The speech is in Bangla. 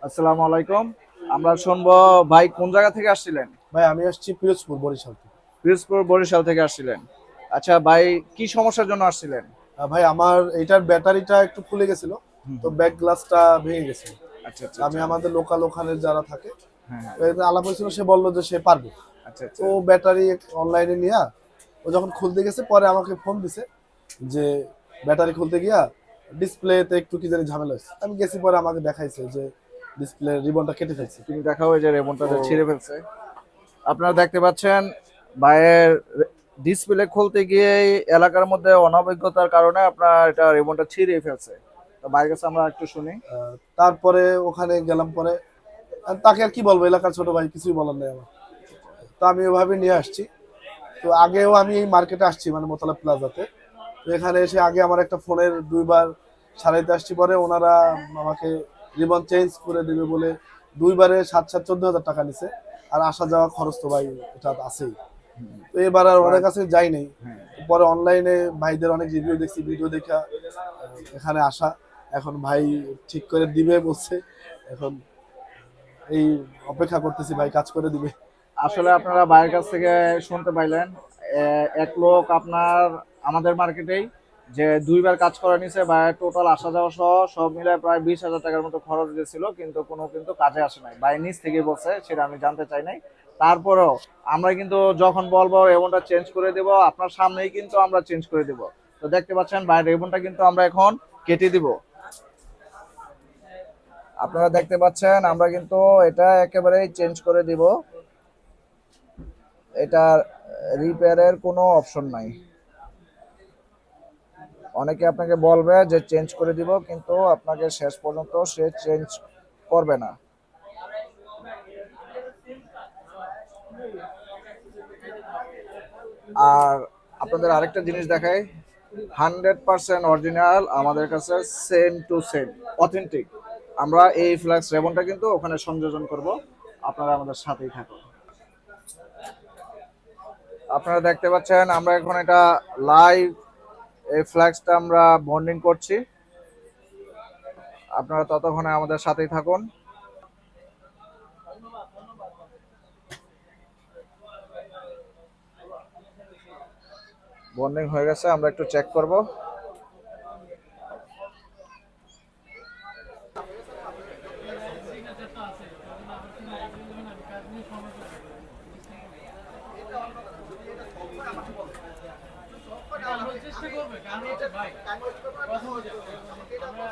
আসসালামু আলাইকুম। আমরা শুনবো ভাই কোন জায়গা থেকে আসছিলেন? ভাই আমি আসছি পিরোজপুর বরিশাল থেকে। পিরোজপুর বরিশাল থেকে আসছিলেন। আচ্ছা ভাই, কি সমস্যার জন্য আসছিলেন? ভাই আমার এইটার ব্যাটারিটা একটু ফুলে গেছিল, হুম তো হুম। ব্যাক গ্লাসটা ভেঙে গেছে। আচ্ছা আচ্ছা আমি আচ্ছা। আমাদের লোকাল ওখানে যারা থাকে হ্যাঁ হ্যাঁ। আলাপ হয়েছিল, সে বললো যে সে পারবে। আচ্ছা তো আচ্ছা। ব্যাটারি অনলাইনে নিয়ে ও যখন খুলতে গেছে, পরে আমাকে ফোন দিছে যে ব্যাটারি খুলতে গিয়া ডিসপ্লেতে একটু কি জানি ঝামেলা হয়েছে। আমি গেছি, পরে আমাকে দেখাইছে যে ডিসপ্লে রিবনটা কেটে ফেলছে। তুমি দেখাও, এই যে রেবনটা তো যে ছিঁড়ে ফেলছে। আপনারা দেখতে পাচ্ছেন ভাইয়ের ডিসপ্লে খুলতে গিয়ে এলাকার মধ্যে অনভিজ্ঞতার কারণে আপনার এটা রেবনটা ছিঁড়ে ফেলছে। তো ভাইয়ের কাছে আমরা একটু শুনি। তারপরে ওখানে গেলাম, পরে তাকে আর কি বলবো, এলাকার ছোট ভাই, কিছুই বলার নেই আমার। তো আমি ওভাবে নিয়ে আসছি। তো আগেও আমি এই মার্কেটে আসছি, মানে মোতালা প্লাজাতে। তো এখানে এসে আগে আমার একটা ফোনের দুইবার সারাইতে আসছি, পরে ওনারা আমাকে রিবন চেঞ্জ করে দেবে বলে দুইবারে 7-7 14 হাজার টাকা নিছে। আর আসা যাওয়া খরচ তো ভাই এটা আছেই। তো এবার আর ওদের কাছে যাই নাই। হ্যাঁ। পরে অনলাইনে ভাইদের অনেক রিভিউ দেখছি, ভিডিও দেখা এখানে আসা। এখন ভাই ঠিক করে দিবে বলছে। এখন এই অপেক্ষা করতেছি, ভাই কাজ করে দিবে। আসলে আপনারা ভাইয়ের কাছ থেকে শুনতে পাইলেন, এক লোক আপনার আমাদের মার্কেটেই যে দুইবার কাজ করে নিছে, ভাইয়ের টোটাল আসা যাওয়া সহ সব মিলায় প্রায় 20,000 টাকার মতো খরচ দিয়েছিল, কিন্তু কোনো কিন্তু কাজে আসে নাই। ভাই নিজ থেকে বলছে, সেটা আমি জানতে চাই নাই। তারপরেও আমরা কিন্তু যখন বলবো রেবনটা চেঞ্জ করে দেব, আপনার সামনেই কিন্তু আমরা চেঞ্জ করে দেব। তো দেখতে পাচ্ছেন ভাইয়ের রেবনটা কিন্তু আমরা এখন কেটে দিব। আপনারা দেখতে পাচ্ছেন আমরা কিন্তু এটা একেবারেই চেঞ্জ করে দিব। এটার রিপেয়ারের কোনো অপশন নাই। অনেকে আপনাকে বলবে যে চেঞ্জ করে দিব, কিন্তু আপনাকে শেষ পর্যন্ত সে চেঞ্জ করবে না। আর আপনাদের আরেকটা জিনিস দেখাই, 100% অরিজিনাল আমাদের কাছে, সেম টু সেম অথেন্টিক। আমরা এই ফ্ল্যাক্স রেবনটা কিন্তু ওখানে সংযোজন করব। আপনারা আমাদের সাথেই থাকুন। আপনারা দেখতে পাচ্ছেন আমরা এখন এটা লাইভ, এই ফ্ল্যাক্সটা আমরা বন্ডিং করছি। আপনারা ততক্ষণে আমাদের সাথেই থাকুন। বন্ডিং হয়ে গেছে, আমরা একটু চেক করব। চেষ্টা করবে কারণ হচ্ছে ভাই কথা হচ্ছে আমরা